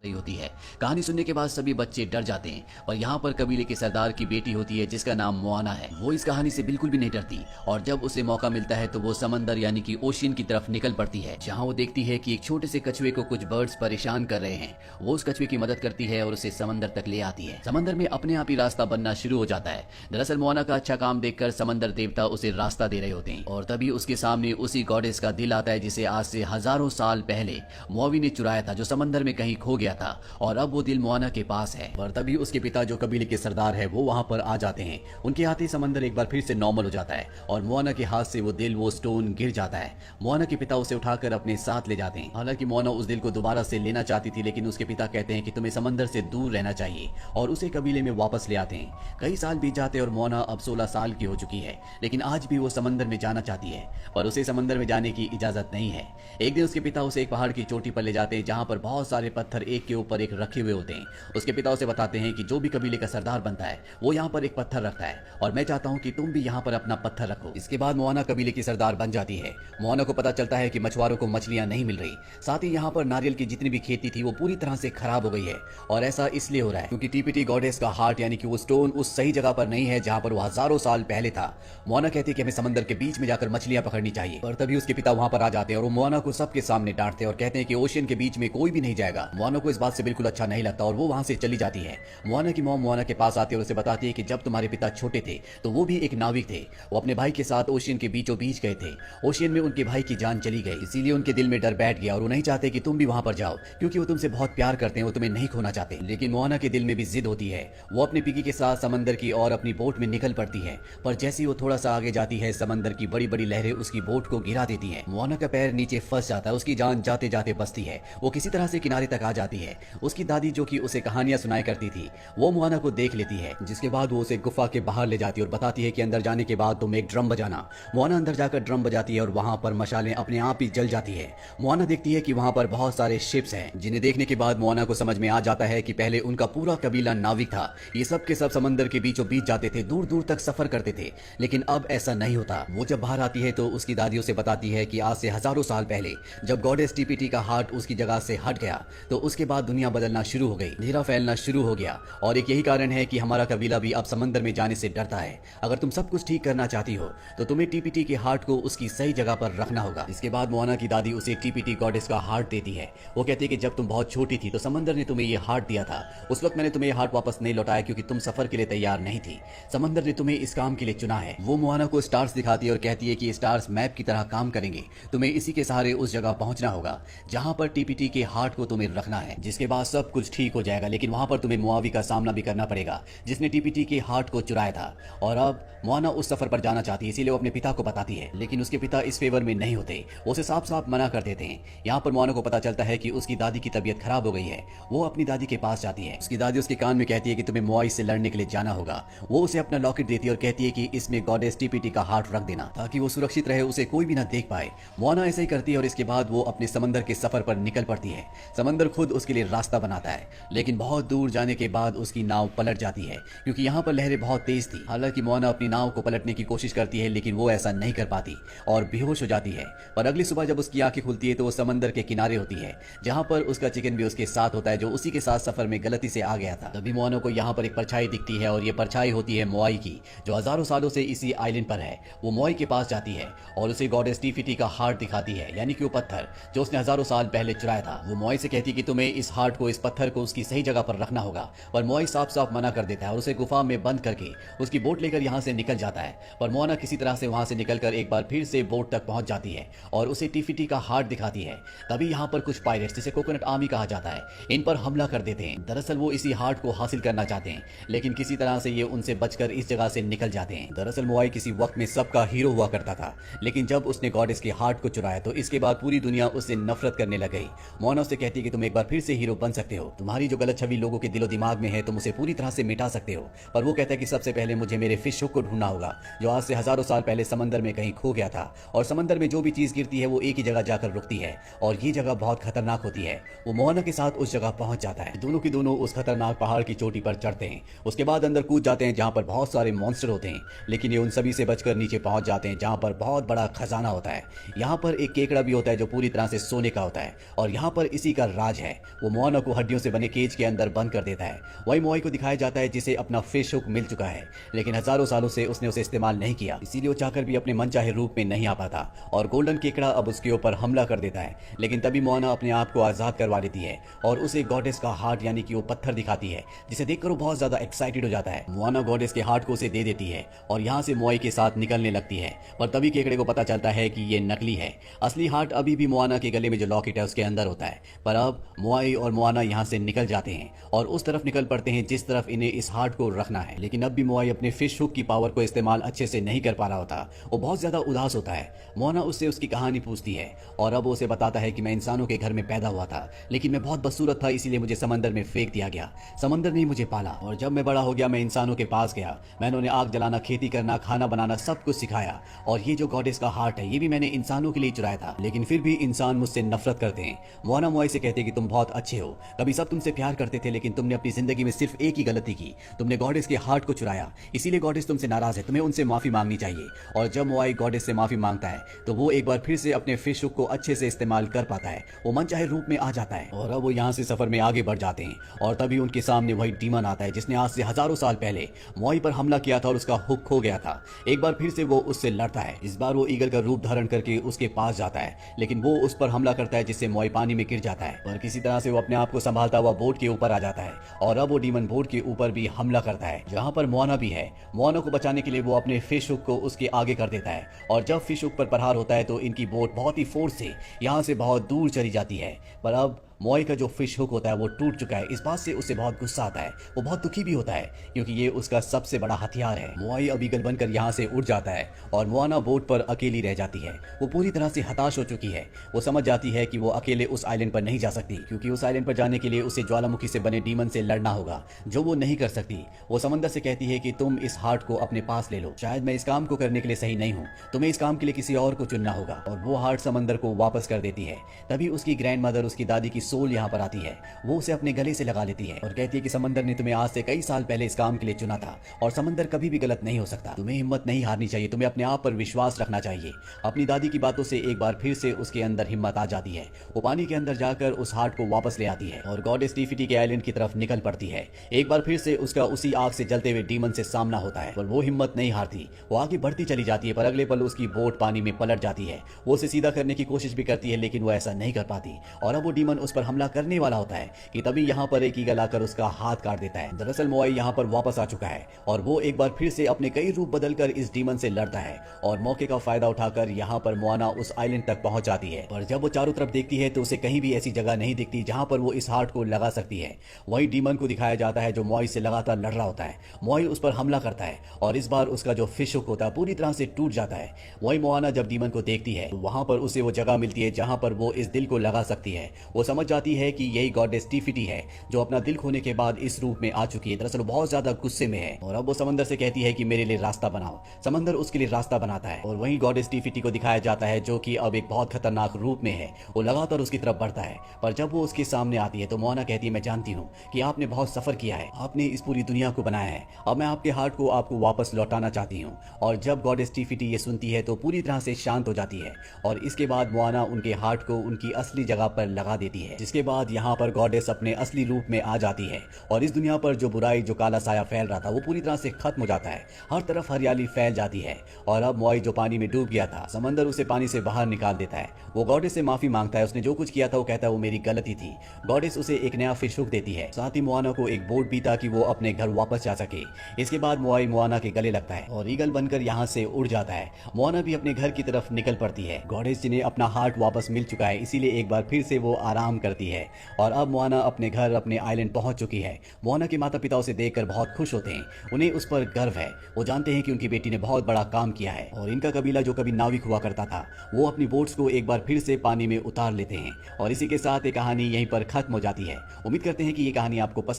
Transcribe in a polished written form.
रही होती है। कहानी सुनने के बाद सभी बच्चे डर जाते हैं, पर यहाँ पर कबीले के सरदार की बेटी होती है जिसका नाम मोआना है। वो इस कहानी से बिल्कुल भी नहीं डरती और जब उसे मौका मिलता है तो वो समंदर यानी कि ओशियन की तरफ निकल पड़ती है, जहाँ वो देखती है कि एक छोटे से कछुए को कुछ बर्ड्स परेशान कर रहे हैं। वो उस कछुए की मदद करती है और उसे समंदर तक ले आती है। समंदर में अपने आप ही रास्ता बनना शुरू हो जाता है। दरअसल मोआना का अच्छा काम देखकर समंदर देवता उसे रास्ता दे रहे होते हैं और तभी उसके सामने उसी गॉडेस का दिल आता है जिसे आज से हजारों साल पहले मौवी ने चुराया था, जो समंदर में कहीं खो गया था और अब वो दिल मोआना के पास है। और तभी उसके पिता जो कबीले के सरदार है वो वहां पर आ जाते हैं। उनके आते ही समंदर एक बार फिर से नॉर्मल हो जाता है और मोआना के हाथ से वो दिल, वो स्टोन गिर जाता है। मोआना के पिता उसे उठाकर अपने साथ ले जाते हैं। हालांकि मोआना उस दिल को दोबारा से लेना चाहती थी, लेकिन उसके पिता कहते हैं कि तुम्हें समंदर से दूर रहना चाहिए और उसे कबीले में वापस ले आते हैं। कई साल बीत जाते और मोआना अब 16 साल की हो चुकी है, लेकिन आज भी वो समंदर में जाना चाहती है, पर उसे समंदर में जाने की इजाजत नहीं है। एक दिन उसके पिता उसे एक पहाड़ की चोटी पर ले जाते हैं जहां पर बहुत सारे पत्थर एक के ऊपर एक रखे हुए होते हैं। उसके पिता उसे बताते हैं कि जो भी कबीले का सरदार बनता है वो यहाँ पर एक पत्थर रखता है और मैं चाहता हूँ कि तुम भी यहाँ पर अपना पत्थर रखो। इसके बाद मोआना कबीले की सरदार बन जाती है। मोआना को पता चलता है कि मछुआरों को मछलियां नहीं मिल रही, साथ ही यहाँ पर नारियल की जितनी भी खेती थी वो पूरी तरह से खराब हो गई है और ऐसा इसलिए हो रहा है क्योंकि टीपीटी गॉडेस का हार्ट यानी कि वो स्टोन उस सही जगह पर नहीं है जहाँ पर वो हजारों साल पहले था। मोआना कहती है कि हमें समंदर के बीच में जाकर मछलियां पकड़नी चाहिए, और तभी उसके पिता वहां पर आ जाते हैं और वो मोआना को सबके सामने डांटते हैं और कहते हैं कि ओशियन के बीच में कोई भी नहीं जाएगा। मोआना को इस बात से बिल्कुल अच्छा नहीं लगता और वो वहां से चली जाती है। मोआना की मॉम मोआना के पास आती है और उसे बताती है कि जब तुम्हारे पिता छोटे थे तो वो भी एक नाविक थे, वो अपने भाई के साथ ओशियन के बीचों बीच गए थे। ओशियन में उनके भाई की जान चली गई, इसीलिए उनके दिल में डर बैठ गया और वो नहीं चाहते कि तुम भी वहां पर जाओ क्योंकि वो तुमसे बहुत प्यार करते हैं, वो तुम्हें नहीं खोना चाहते। लेकिन मोआना के दिल में भी जिद होती है। वो अपने पिकी के साथ समंदर की और अपनी बोट में निकल पड़ती है, पर जैसे ही वो थोड़ा सा आगे जाती है समंदर की बड़ी बड़ी लहरें उसकी बोट को गिरा देती हैं। मोआना का पैर नीचे फंस जाता है, उसकी जान जाते जाते बचती है। वो किसी तरह से किनारे तक आ जाती है। उसकी दादी जो कि उसे कहानियां सुनाया करती थी वो मोआना को देख लेती है, जिसके बाद वो उसे गुफा के बाहर ले जाती है और बताती है कि अंदर जाने के बाद तुम एक ड्रम बजाना। मोआना अंदर जाकर ड्रम बजाती है और वहां पर मशालें अपने आप ही जल जाती है। मोआना देखती है कि वहां पर बहुत सारे शिप्स हैं, जिन्हें देखने के बाद मोआना को समझ में आ जाता है कि पहले उनका पूरा कबीला नाविक था। ये सब के सब समंदर के बीचों बीच जाते थे, दूर दूर तक सफर करते थे, लेकिन अब ऐसा नहीं होता। वो जब बाहर आती है तो उसकी दादी उसे बताती है कि आज से हजारों साल पहले जब गॉडेस टीपीटी का हार्ट उसकी जगह से हट गया तो उसके बाद दुनिया बदलना शुरू हो गई, अंधेरा फैलना शुरू हो गया और एक यही कारण है कि हमारा कबीला भी अब समंदर में जाने से डरता है। अगर तुम सब कुछ ठीक करना चाहती हो तो तुम्हें टीपीटी के हार्ट को उसकी सही जगह पर रखना होगा। इसके बाद मोआना की दादी उसे टीपीटी गॉडेस का हार्ट देती है। वो कहती है कि जब तुम बहुत छोटी थी तो समंदर ने तुम्हें ये हार्ट दिया था, उस वक्त मैंने तुम्हें ये हार्ट वापस नहीं लौटाया क्योंकि तुम सफर के लिए तैयार नहीं थी। समंदर ने तुम्हें इस काम के लिए चुना है। वो मोआना को स्टार्स दिखाती है और कहती है कि स्टार्स मैप की तरह काम करेंगे, तुम्हें इसी के सहारे उस जगह पहुंचना होगा जहां पर टीपीटी के हार्ट को तुम्हें रखना है, जिसके बाद सब कुछ ठीक हो जाएगा। लेकिन वहां पर तुम्हें मुआवी का सामना भी करना पड़ेगा जिसने टीपीटी के हार्ट को चुराया था और अब मोआना उस सफर पर जाना चाहती है, इसीलिए वो अपने पिता को बताती है, लेकिन उसके पिता इस फेवर में नहीं होते, वो उसे साफ साफ मना कर देते हैं। यहाँ पर मोआना को पता चलता है कि उसकी दादी की तबीयत खराब हो गई है। वो अपनी दादी के पास जाती है। उसकी दादी उसके कान में कहती है कि तुम्हें मोआई से लड़ने के लिए जाना होगा। वो उसे अपना लॉकेट देती है और कहती है कि इसमें गॉडेस टीपीटी का हार्ट रख देना ताकि वो सुरक्षित रहे, उसे कोई भी ना देख पाए। मोआना ऐसा ही करती है और इसके बाद वो अपने समंदर के सफर पर निकल पड़ती है। समंदर खुद उसके लिए रास्ता बनाता है, लेकिन बहुत दूर जाने के बाद उसकी नाव पलट जाती है क्योंकि यहाँ पर लहरें बहुत तेज थी। हालांकि मोआना अपनी नाव को पलटने की कोशिश करती है, लेकिन वो ऐसा नहीं कर पाती और बेहोश हो जाती है। पर अगली सुबह जब उसकी आंखें खुलती है तो वो समंदर के किनारे होती है, जहाँ पर उसका चिकन भी उसके साथ होता है जो उसी के साथ सफर में गलती से आ गया था। तभी मोआना को यहाँ पर एक परछाई दिखती है और ये परछाई होती है मोआई की, जो हजारों सालों से इसी आइलैंड पर है। वो मोआई के पास जाती है और उसे गॉडेस टीपीटी का हार्ट दिखाती है, यानी कि वो पत्थर जो उसने हजारों साल पहले चुराया था। वो मोआई से कहती है कि तुम्हें इस हार्ट को, इस पत्थर को उसकी सही जगह पर रखना होगा, पर मोआई साफ साफ मना कर देता है और उसे गुफा में बंद करके उसकी बोट लेकर यहाँ से निकल जाता है। पर मोआना किसी तरह से वहां से निकलकर एक बार फिर से बोट तक पहुंच जाती है और उसे टीपीटी का हार्ट दिखाती है। तभी यहाँ पर कुछ पायरेट्स, जिसे कोकोनट आर्मी कहा जाता है, इन पर हमला कर देते हैं। दरअसल वो इसी हार्ट को हासिल करना चाहते हैं, लेकिन किसी तरह से ये उनसे बचकर इस जगह से निकल जाते हैं। दरअसल मोआई किसी वक्त में सबका हीरो हुआ करता था, लेकिन जब उसने गॉडेस के हार्ट को चुराया तो इसके बाद पूरी दुनिया उससे नफरत करने लग गई। मोआना उससे कहती है कि तुम एक बार फिर से हीरो बन सकते हो, तुम्हारी जो गलत छवि लोगों के दिलो दिमाग में है तुम उसे पूरी तरह से मिटा सकते हो। पर वो कहता है कि सबसे पहले मुझे मेरे फिश हुक को ढूंढना होगा, जो आज से हजारों साल पहले समंदर में कहीं खो गया था, और समंदर में जो भी चीज गिरती है वो एक ही जगह जाकर रुकती है और ये जगह बहुत खतरनाक होती है। वो मोआना के साथ उस जगह पहुंच जाता है। दोनों की दोनों उस खतरनाक पहाड़ की चोटी पर चढ़ते हैं। उसके बाद अंदर कूद जाते हैं जहां पर बहुत सारे मॉन्स्टर होते हैं, लेकिन ये उन सभी से बचकर नीचे पहुंच जाते हैं जहां पर बहुत बड़ा खजाना होता है। यहाँ पर एक केकड़ा भी होता है जो पूरी तरह से सोने का होता है और यहाँ पर इसी का राज है। वो मोआना को हड्डियों से बने केज के अंदर बंद कर देता है। वही मोआई को दिखाया जाता है जिसे अपना फिश हुक मिल चुका है, लेकिन हजारों सालों से उसने उसे इस्तेमाल नहीं किया, इसीलिए वो चाहकर भी अपने मनचाहे रूप में नहीं आ पाता और गोल्डन केकड़ा अब उसके ऊपर हमला कर देता है। लेकिन तभी मोआना अपने आप को आजाद करवा लेती है और उसे गॉडेस का हार्ट यानी कि वो पत्थर दिखाती है, जिसे देखकर वो बहुत ज्यादा एक्साइटेड हो जाता है। मोआना गॉडेस के हार्ट को उसे दे देती है और यहाँ से मोआई के साथ निकलने लगती है, पर तभी केकड़े को पता चलता है कि ये नकली है। असली हार्ट अभी भी मोआना के गले में जो लॉकेट है उसके अंदर होता है। पर अब मोआई और मोआना यहाँ से निकल जाते हैं और उस तरफ निकल पड़ते हैं जिस तरफ इन्हें इस हार्ट को रखना है। लेकिन अब भी मोआई अपने फिश हुक की पावर को इस्तेमाल अच्छे से नहीं कर पा रहा होता। वो बहुत ज्यादा उदास होता है। मोआना उससे उसकी कहानी पूछती है और अब वो उसे बताता है कि मैं इंसानों के घर में पैदा हुआ था, लेकिन मैं बहुत बदसूरत था, इसीलिए मुझे समंदर में फेंक दिया गया। समंदर ने मुझे पाला और जब मैं बड़ा हो गया मैं इंसानों के पास गया। मैंने उन्हें आग जलाना, खेती करना, खाना बनाना सब कुछ सिखाया और ये जो गॉडेस का हार्ट है ये भी मैंने इंसानों के लिए चुराया था, लेकिन फिर भी इंसान मुझसे नफरत करते हैं। मोआना मोआई से कहते हैं कि तुम बहुत अच्छे हो, कभी सब तुमसे प्यार करते थे, लेकिन तुमने अपनी जिंदगी में सिर्फ एक ही गलती की, तुमने गॉडेस के हार्ट को चुराया, इसीलिए गॉडेस तुमसे नाराज है, तुम्हें उनसे माफी मांगनी चाहिए। और जब मोआई गॉडेस से माफी मांगता है तो वो एक बार फिर से अपने फिश हुक को अच्छे से इस्तेमाल कर पाता है। वो मनचाहे रूप में आ जाता है और अब वो यहाँ से सफर में आगे बढ़ जाते हैं और तभी उनके सामने वही डीमन आता है जिसने आज से हजारों साल पहले मोआई पर हमला किया था और उसका हुक खो गया था। एक बार फिर से वो उससे लड़ता है। इस बार वो ईगल का रूप धारण करके उसके पास जाता है, लेकिन वो उस पर हमला करता है जिससे मोआई पानी में गिर जाता है। पर किसी तरह से वो अपने आप को संभालता हुआ बोट के ऊपर आ जाता है और अब वो डीमन बोट के ऊपर भी हमला करता है जहाँ पर मोआना भी है। मोआना को बचाने के लिए वो अपने फिश हुक को उसके आगे कर देता है और जब फिश हुक पर प्रहार होता है तो इनकी बोट बहुत ही फोर्स से यहाँ से बहुत दूर चली जाती है। पर अब मोआई का जो फिश हुक होता है वो टूट चुका है। इस बात से उसे बहुत गुस्सा आता है, वो बहुत दुखी भी होता है क्योंकि ये उसका सबसे बड़ा हथियार है। मोआई अब ईगल बनकर यहाँ से उड़ जाता है और मोआना बोट पर अकेली रह जाती है। वो पूरी तरह से हताश हो चुकी है। वो समझ जाती है कि वो अकेले उस आइलैंड पर नहीं जा सकती क्योंकि उस आइलैंड पर जाने के लिए उसे ज्वालामुखी से बने डीमन से लड़ना होगा, जो वो नहीं कर सकती। वो समंदर से कहती है कि तुम इस हार्ट को अपने पास ले लो, शायद मैं इस काम को करने के लिए सही नहीं हूँ, तुम्हें इस काम के लिए किसी और को चुनना होगा। और वो हार्ट समंदर को वापस कर देती है। तभी उसकी ग्रैंड मदर, उसकी दादी की सोल यहाँ पर आती है। वो उसे अपने गले से लगा लेती है और कहती है कि समंदर ने तुम्हें आज से कई साल पहले इस काम के लिए चुना था और समंदर कभी भी गलत नहीं हो सकता। तुम्हें हिम्मत नहीं हारनी चाहिए, तुम्हें अपने आप पर विश्वास रखना चाहिए। अपनी दादी की बातों से एक बार फिर से उसके अंदर हिम्मत आ जाती है। वो पानी के अंदर जाकर उस हार्ट को वापस ले आती है और गॉडेस टीफिटी के आइलैंड की तरफ निकल पड़ती है। एक बार फिर से उसका उसी आग से जलते हुए डीमन से सामना होता है, पर वो हिम्मत नहीं हारती। वो आगे बढ़ती चली जाती है, पर अगले पल उसकी बोट पानी में पलट जाती है। वो उसे सीधा करने की कोशिश भी करती है, लेकिन वो ऐसा नहीं कर पाती और अब वो डीमन उस पर हमला करने वाला होता है कि तभी यहाँ पर एक ईगल आकर उसका हाथ काट देता है। दरअसल मोआई यहाँ पर वापस आ चुका है और वो एक बार फिर से अपने कई रूप बदलकर इस डीमन से लड़ता है और मौके का फायदा उठाकर यहाँ पर मोआना उस आइलैंड तक पहुंच जाती है। पर जब वो चारों तरफ देखती है तो उसे कहीं भी ऐसी जगह नहीं दिखती जहां पर वो इस हार्ट को लगा सकती है। वही डीमन को दिखाया जाता है जो मोआई से लगातार लड़ रहा होता है। मोआई उस पर हमला करता है और इस बार उसका जो फिश हुक होता है पूरी तरह से टूट जाता है। वही मोआना जब डीमन को देखती है तो वहां पर उसे वो जगह मिलती है जहां पर वो इस दिल को लगा सकती है। वो समझ जाती है कि यही गॉडेस टीफिटी है जो अपना दिल खोने के बाद इस रूप में आ चुकी है। दरअसल बहुत ज्यादा गुस्से में है और अब वो समंदर से कहती है कि मेरे लिए रास्ता बनाओ। समंदर उसके लिए रास्ता बनाता है और वहीं गॉडेस टीफिटी को दिखाया जाता है जो कि अब एक बहुत खतरनाक रूप में है। वो लगातार उसकी तरफ बढ़ता है, पर जब वो उसके सामने आती है तो मोआना कहती है मैं जानती हूँ कि आपने बहुत सफर किया है, आपने इस पूरी दुनिया को बनाया है, अब मैं आपके हार्ट को आपको वापस लौटाना चाहती हूँ। और जब गॉडेस टीफिटी ये सुनती है तो पूरी तरह से शांत हो जाती है और इसके बाद मोआना उनके हार्ट को उनकी असली जगह पर लगा देती है, जिसके बाद यहाँ पर गॉडेस अपने असली रूप में आ जाती है और इस दुनिया पर जो बुराई, जो काला साया फैल रहा था वो पूरी तरह से खत्म हो जाता है। हर तरफ हरियाली फैल जाती है और अब मोआई जो पानी में डूब गया था, समंदर उसे पानी से बाहर निकाल देता है। वो गॉडेस से माफी मांगता है, उसने जो कुछ किया था वो कहता है वो मेरी गलती थी। गॉडेस उसे एक नया फिश हुक देती है, साथ ही मोआना को एक बोट भी ताकि वो अपने घर वापस जा सके। इसके बाद मोआई मोआना के गले लगता है और ईगल बनकर यहाँ से उड़ जाता है। मोआना भी अपने घर की तरफ निकल पड़ती है। गॉडेस जिन्हें अपना हार्ट वापस मिल चुका है इसीलिए एक बार फिर से वो आराम करती है और अब मोआना अपने घर, अपने आइलैंड पहुंच चुकी है। मोआना के माता पिता उसे देखकर बहुत खुश होते हैं, उन्हें उस पर गर्व है। वो जानते हैं कि उनकी बेटी ने बहुत बड़ा काम किया है और इनका कबीला जो कभी नाविक हुआ करता था वो अपनी बोट्स को एक बार फिर से पानी में उतार लेते हैं। और इसी के साथ ये कहानी यहीं पर खत्म हो जाती है। उम्मीद करते हैं कि ये कहानी आपको पसंद